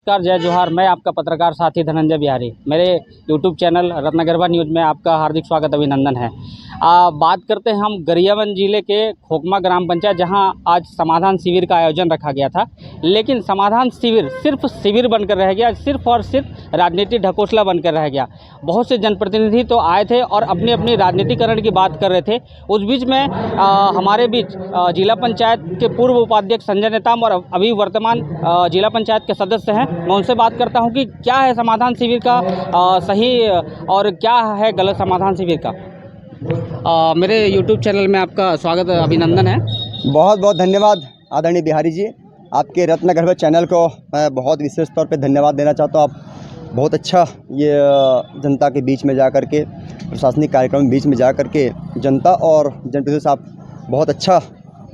नमस्कार, जय जोहार। मैं आपका पत्रकार साथी धनंजय बिहारी। मेरे यूट्यूब चैनल रत्नगर्भा न्यूज़ में आपका हार्दिक स्वागत अभिनंदन है। बात करते हैं हम गरियाबंद जिले के खोखमा ग्राम पंचायत, जहां आज समाधान शिविर का आयोजन रखा गया था। लेकिन समाधान शिविर सिर्फ शिविर बनकर रह गया, सिर्फ और सिर्फ राजनीतिक ढकोसला बनकर रह गया। बहुत से जनप्रतिनिधि तो आए थे और अपनी अपनी राजनीतिकरण की बात कर रहे थे। उस बीच में हमारे बीच जिला पंचायत के पूर्व उपाध्यक्ष संजय नेताम और अभी वर्तमान जिला पंचायत के सदस्य हैं। मैं उनसे बात करता हूं कि क्या है समाधान शिविर का सही और क्या है गलत समाधान शिविर का। मेरे YouTube चैनल में आपका स्वागत अभिनंदन है। बहुत बहुत धन्यवाद आदरणीय बिहारी जी। आपके रत्नगर्भा चैनल को मैं बहुत विशेष तौर पे धन्यवाद देना चाहता हूँ। आप बहुत अच्छा ये जनता के बीच में जा कर के, प्रशासनिक कार्यक्रम के बीच में जा कर के जनता और जनप्रतिनिधियों से आप बहुत अच्छा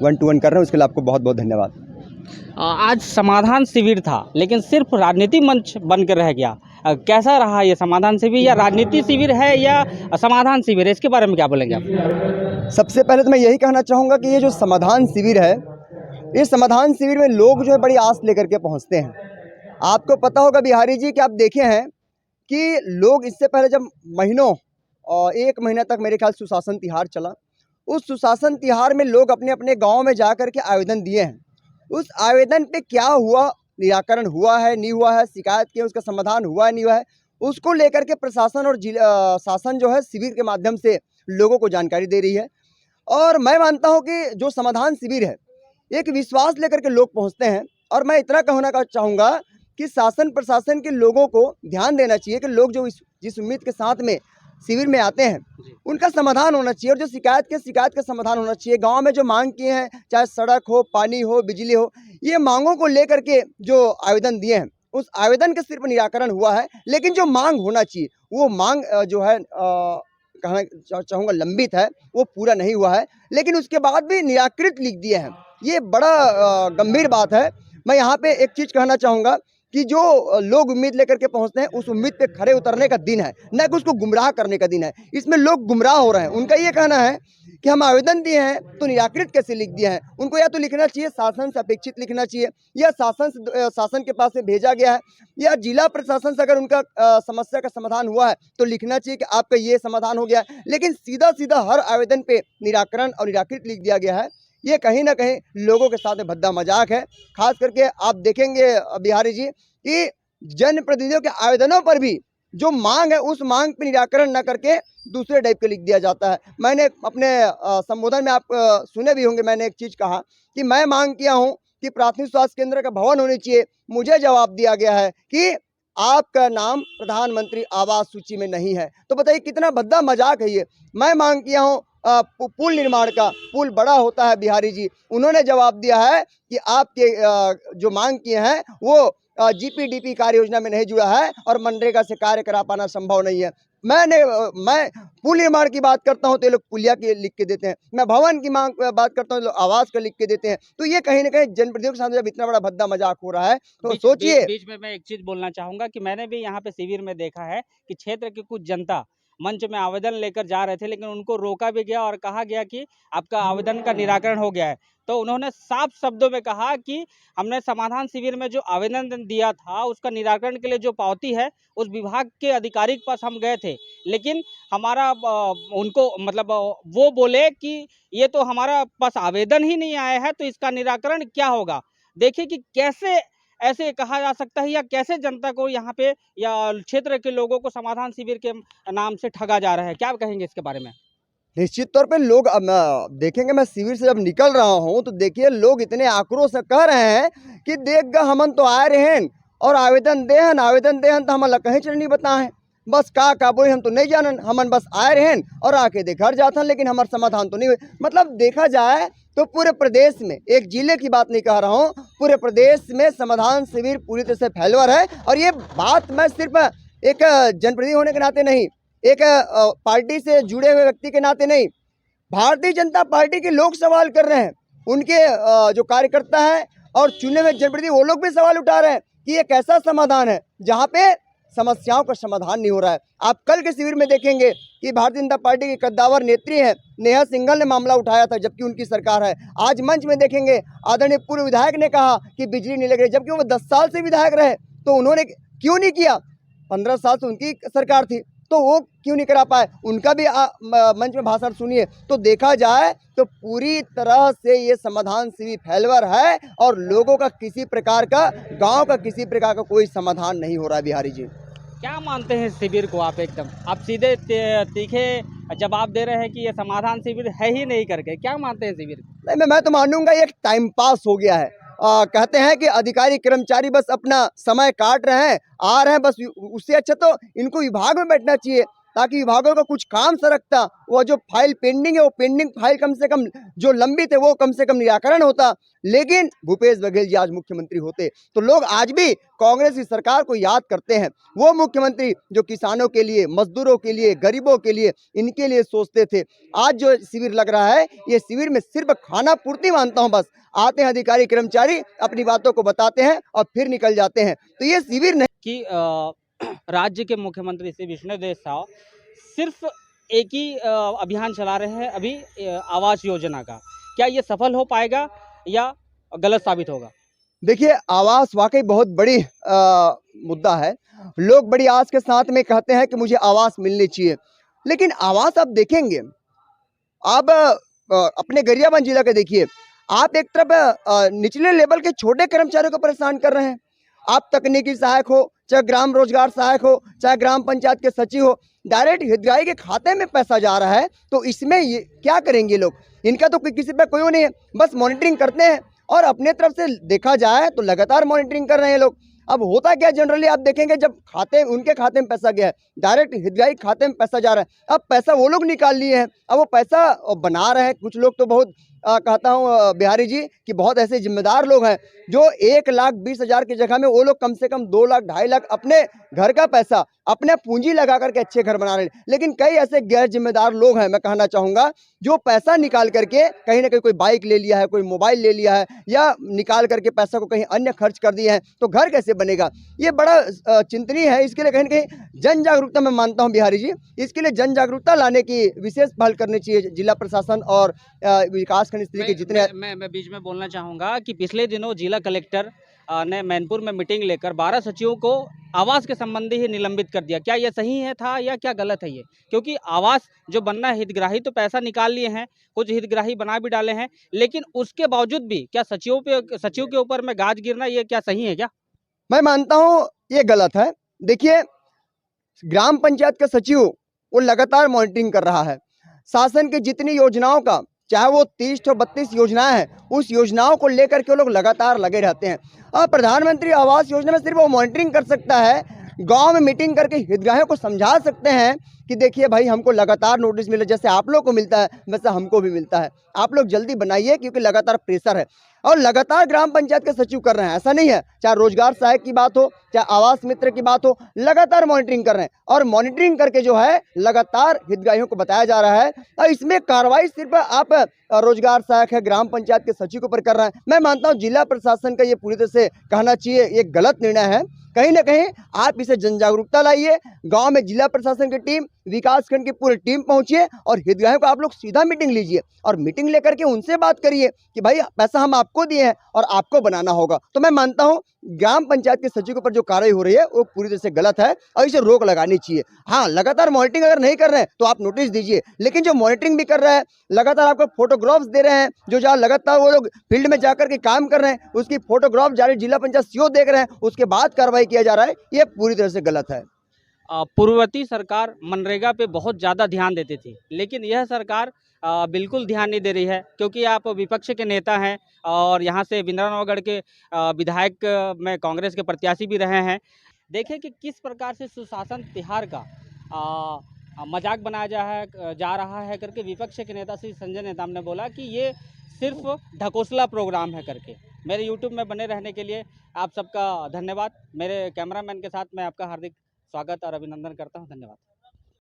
1 to 1 कर रहे हैं, उसके लिए आपको बहुत बहुत धन्यवाद। आज समाधान शिविर था, लेकिन सिर्फ राजनीतिक मंच बनकर रह गया। कैसा रहा ये समाधान शिविर, या राजनीति शिविर है या समाधान शिविर है, इसके बारे में क्या बोलेंगे आप? सबसे पहले तो मैं यही कहना चाहूँगा कि ये जो समाधान शिविर है, इस समाधान शिविर में लोग जो है बड़ी आस लेकर के पहुँचते हैं। आपको पता होगा बिहारी जी कि आप देखे हैं कि लोग इससे पहले जब महीनों और 1 महीना तक मेरे ख्याल सुशासन तिहार चला, उस सुशासन तिहार में लोग अपने अपने गाँव में जा कर के आवेदन दिए हैं। उस आवेदन पे क्या हुआ, निराकरण हुआ है नहीं हुआ है, शिकायत की उसका समाधान हुआ है नहीं हुआ है, उसको लेकर के प्रशासन और शासन जो है शिविर के माध्यम से लोगों को जानकारी दे रही है। और मैं मानता हूं कि जो समाधान शिविर है, एक विश्वास लेकर के लोग पहुंचते हैं। और मैं इतना कहना चाहूँगा कि शासन प्रशासन के लोगों को ध्यान देना चाहिए कि लोग जो जिस उम्मीद के साथ में शिविर में आते हैं उनका समाधान होना चाहिए, और जो शिकायत का समाधान होना चाहिए। गांव में जो मांग किए हैं, चाहे सड़क हो, पानी हो, बिजली हो, ये मांगों को लेकर के जो आवेदन दिए हैं, उस आवेदन का सिर्फ निराकरण हुआ है। लेकिन जो मांग होना चाहिए वो मांग जो है कहना चाहूँगा लंबित है, वो पूरा नहीं हुआ है। लेकिन उसके बाद भी निराकृत लिख दिए हैं, ये बड़ा गंभीर बात है। मैं यहाँ पे एक चीज़ कहना चाहूँगा कि जो लोग उम्मीद लेकर के पहुंचते हैं, उस उम्मीद पे खरे उतरने का दिन है, न कि उसको गुमराह करने का दिन है। इसमें लोग गुमराह हो रहे हैं। उनका ये कहना है कि हम आवेदन दिए हैं तो निराकृत कैसे लिख दिया है। उनको या तो लिखना चाहिए शासन से अपेक्षित लिखना चाहिए, या शासन के पास से भेजा गया है, या जिला प्रशासन से अगर उनका समस्या का समाधान हुआ है तो लिखना चाहिए कि आपका ये समाधान हो गया है। लेकिन सीधा सीधा हर आवेदन पे निराकरण और निराकृत लिख दिया गया है। ये कहीं ना कहीं लोगों के साथ में भद्दा मजाक है। खास करके आप देखेंगे बिहारी जी कि जनप्रतिनिधियों के आवेदनों पर भी जो मांग है, उस मांग पर निराकरण न करके दूसरे टाइप के लिख दिया जाता है। मैंने अपने संबोधन में आप सुने भी होंगे, मैंने एक चीज़ कहा कि मैं मांग किया हूँ कि प्राथमिक स्वास्थ्य केंद्र का भवन होनी चाहिए। मुझे जवाब दिया गया है कि आपका नाम प्रधानमंत्री आवास सूची में नहीं है। तो बताइए कितना भद्दा मजाक है ये। मैं मांग किया हूँ पुल निर्माण का, पुल बड़ा होता है बिहारी जी, उन्होंने जवाब दिया है कि आपके जो मांग किए हैं वो जीपीडीपी कार्य योजना में नहीं जुड़ा है और मनरेगा से कार्य करा पाना संभव नहीं है। मैं पुल निर्माण की बात करता हूं तो ये लोग पुलिया के लिख के देते हैं। मैं भवन की मांग बात करता हूं तो आवास का लिख के देते हैं। तो ये कहीं ना कहीं जनप्रतिनिधियों के साथ जब इतना बड़ा भद्दा मजाक हो रहा है तो सोचिए। बीच में मैं एक चीज बोलना चाहूंगा कि मैंने भी यहाँ पे शिविर में देखा है कि क्षेत्र की कुछ जनता मंच में आवेदन लेकर जा रहे थे, लेकिन उनको रोका भी गया और कहा गया कि आपका आवेदन का निराकरण हो गया है। तो उन्होंने साफ शब्दों में कहा कि हमने समाधान शिविर में जो आवेदन दिया था उसका निराकरण के लिए जो पावती है उस विभाग के अधिकारी के पास हम गए थे, लेकिन हमारा उनको मतलब वो बोले कि ये तो हमारा पास आवेदन ही नहीं आया है, तो इसका निराकरण क्या होगा। देखिए कि कैसे ऐसे कहा जा सकता है, या कैसे जनता को यहाँ पे या क्षेत्र के लोगों को समाधान शिविर के नाम से ठगा जा रहा है। क्या कहेंगे इसके बारे में? निश्चित तौर पे लोग अब देखेंगे, मैं शिविर से जब निकल रहा हूं तो देखिए लोग इतने आक्रोश से कह रहे हैं कि देख ग हमन तो आए रहें और आवेदन देहन तो हम कहीं चढ़ नहीं बताए, बस का बोले हम तो नहीं जानन, हमन बस आए रहें और आके दे घर जाथन, लेकिन हमारा समाधान तो नहीं हुए। मतलब देखा जाए तो पूरे प्रदेश में, एक जिले की बात नहीं कह रहा हूँ, पूरे प्रदेश में समाधान शिविर पूरी तरह से फैलवर है। और ये बात मैं सिर्फ एक जनप्रतिनिधि होने के नाते नहीं, एक पार्टी से जुड़े हुए व्यक्ति के नाते नहीं, भारतीय जनता पार्टी के लोग सवाल कर रहे हैं। उनके जो कार्यकर्ता हैं और चुने हुए जनप्रतिनिधि, वो लोग भी सवाल उठा रहे हैं कि ये कैसा समाधान है जहाँ पे समस्याओं का समाधान नहीं हो रहा है। आप कल के शिविर में देखेंगे कि भारतीय जनता पार्टी की कद्दावर नेत्री है नेहा सिंघल ने मामला उठाया था, जबकि उनकी सरकार है। आज मंच में देखेंगे आदरणीय पूर्व विधायक ने कहा कि बिजली नहीं लग रही, जबकि वो 10 साल से विधायक रहे। तो उन्होंने क्यों नहीं किया? 15 साल से उनकी सरकार थी, तो वो क्यों नहीं करा पाए? उनका भी मंच में भाषण सुनिए। तो देखा जाए तो पूरी तरह से ये समाधान शिविर फेलवर है और लोगों का किसी प्रकार का, गांव का किसी प्रकार का कोई समाधान नहीं हो रहा है बिहारी जी। क्या मानते हैं इस शिविर को आप? एकदम आप सीधे तीखे जवाब दे रहे हैं कि ये समाधान शिविर है ही नहीं करके, क्या मानते हैं शिविर को? नहीं, मैं तो मानूंगा ये एक टाइम पास हो गया है। कहते हैं कि अधिकारी कर्मचारी बस अपना समय काट रहे हैं, आ रहे हैं, बस उससे अच्छा तो इनको विभाग में बैठना चाहिए ताकि विभागों का कुछ काम सरकता। वो जो फाइल पेंडिंग है वो पेंडिंग फाइल कम से कम, जो लंबित है वो कम से कम निराकरण होता। लेकिन भूपेश बघेल जी आज मुख्यमंत्री होते तो लोग आज भी कांग्रेस की सरकार को याद करते हैं। वो मुख्यमंत्री जो किसानों के लिए, मजदूरों के लिए, गरीबों के लिए, इनके लिए सोचते थे। आज जो शिविर लग रहा है ये शिविर में सिर्फ खाना पूर्ति मानता हूं। बस आते हैं अधिकारी कर्मचारी, अपनी बातों को बताते हैं और फिर निकल जाते हैं। तो ये शिविर नहीं कि राज्य के मुख्यमंत्री श्री विष्णुदेव साय सिर्फ एक ही अभियान चला रहे हैं अभी आवास योजना का। क्या ये सफल हो पाएगा या गलत साबित होगा? देखिए, आवास वाकई बहुत बड़ी मुद्दा है। लोग बड़ी आस के साथ में कहते हैं कि मुझे आवास मिलनी चाहिए, लेकिन आवास आप देखेंगे, आप अपने गरियाबंद जिला के देखिए, आप एक तरफ निचले लेवल के छोटे कर्मचारियों को परेशान कर रहे हैं। आप तकनीकी सहायक हो, चाहे ग्राम रोजगार सहायक हो, चाहे ग्राम पंचायत के सचिव हो, डायरेक्ट हितग्राही के खाते में पैसा जा रहा है। तो इसमें ये क्या करेंगे लोग? इनका तो किसी पे कोई वो नहीं है, बस मॉनिटरिंग करते हैं। और अपने तरफ से देखा जाए तो लगातार मॉनिटरिंग कर रहे हैं लोग। अब होता क्या, जनरली आप देखेंगे जब खाते, उनके खाते में पैसा गया है, डायरेक्ट हितग्राही खाते में पैसा जा रहा है। अब पैसा वो लोग निकाल लिए हैं, अब वो पैसा बना रहे हैं। कुछ लोग तो बहुत कहता हूँ बिहारी जी कि बहुत ऐसे जिम्मेदार लोग हैं जो 1,20,000 की जगह में वो लोग कम से कम 2 लाख 2.5 लाख अपने घर का पैसा, अपने पूंजी लगा करके अच्छे घर बना रहे हैं। लेकिन कई ऐसे गैर जिम्मेदार लोग हैं, मैं कहना चाहूंगा, जो पैसा निकाल करके कहीं ना कहीं कोई बाइक ले लिया है, कोई मोबाइल ले लिया है, या निकाल करके पैसा को कहीं अन्य खर्च कर दिए हैं। तो घर कैसे बनेगा? ये बड़ा चिंतनीय है। इसके लिए कहीं ना कहीं जन जागरूकता, मैं मानता हूँ बिहारी जी, इसके लिए जन जागरूकता लाने की विशेष पहल करनी चाहिए जिला प्रशासन और विकास खंड स्तर के जितने। मैं बीच में बोलना चाहूँगा कि पिछले दिनों जिला कलेक्टर ने मैनपुर में मीटिंग लेकर 12 सचिवों को आवास के संबंधी ही निलंबित कर दिया। क्या ये सही है था या क्या गलत है ये? क्योंकि आवास जो बनना है, हितग्राही तो पैसा निकाल लिए हैं, कुछ हितग्राही बना भी डाले हैं, लेकिन उसके बावजूद भी क्या सचिव के ऊपर में गाज गिरना, ये क्या सही है क्या? मैं मानता हूँ ये गलत है। देखिए, ग्राम पंचायत का सचिव वो लगातार मॉनिटरिंग कर रहा है। शासन की जितनी योजनाओं का, चाहे वो 30 तो 32 योजनाएं हैं, उस योजनाओं को लेकर के वो लोग लगातार लगे रहते हैं। और प्रधानमंत्री आवास योजना में सिर्फ वो मॉनिटरिंग कर सकता है, गांव में मीटिंग करके हितग्राहियों को समझा सकते हैं कि देखिए भाई, हमको लगातार नोटिस मिले, जैसे आप लोग को मिलता है वैसे हमको भी मिलता है, आप लोग जल्दी बनाइए क्योंकि लगातार प्रेशर है। और लगातार ग्राम पंचायत के सचिव कर रहे हैं, ऐसा नहीं है। चाहे रोजगार सहायक की बात हो, चाहे आवास मित्र की बात हो, लगातार मॉनिटरिंग कर रहे हैं। और मॉनिटरिंग करके जो है लगातार हितग्राहियों को बताया जा रहा है। और इसमें कार्रवाई सिर्फ आप रोजगार सहायक है, ग्राम पंचायत के सचिव के ऊपर कर रहे हैं। मैं मानता हूँ जिला प्रशासन का ये पूरी तरह से कहना चाहिए ये गलत निर्णय है। कहीं ना कहीं आप इसे जन जागरूकता लाइए, गांव में जिला प्रशासन की टीम, विकास खंड की पूरी टीम पहुंचिए और हितग्राहियों को आप लोग सीधा मीटिंग लीजिए और मीटिंग लेकर के उनसे बात करिए कि भाई पैसा हम आपको दिए हैं और आपको बनाना होगा। तो मैं मानता हूं ग्राम पंचायत के सचिव के ऊपर जो कार्रवाई हो रही है वो पूरी तरह से गलत है और इसे रोक लगानी चाहिए। हाँ, लगातार मॉनिटरिंग अगर नहीं कर रहे हैं तो आप नोटिस दीजिए, लेकिन जो मॉनिटरिंग भी कर रहा है, लगातार आपको फोटोग्राफ्स दे रहे हैं, जो जहाँ लगातार वो लोग फील्ड में जाकर के काम कर रहे हैं, उसकी फोटोग्राफ जारी जिला पंचायत सीओ देख रहे हैं, उसके बाद कार्रवाई किया जा रहा है, ये पूरी तरह से गलत है। पूर्ववर्ती सरकार मनरेगा पे बहुत ज़्यादा ध्यान देती थी, लेकिन यह सरकार बिल्कुल ध्यान नहीं दे रही है, क्योंकि आप विपक्ष के नेता हैं और यहाँ से बिंद्रानवागढ़ के विधायक में कांग्रेस के प्रत्याशी भी रहे हैं। देखें कि किस प्रकार से सुशासन तिहार का मजाक बनाया जा रहा है करके विपक्ष के नेता श्री संजय नेताम ने बोला कि ये सिर्फ ढकोसला प्रोग्राम है करके। मेरे यूट्यूब में बने रहने के लिए आप सबका धन्यवाद। मेरे कैमरामैन के साथ मैं आपका हार्दिक स्वागत और अभिनंदन करता हूं। धन्यवाद।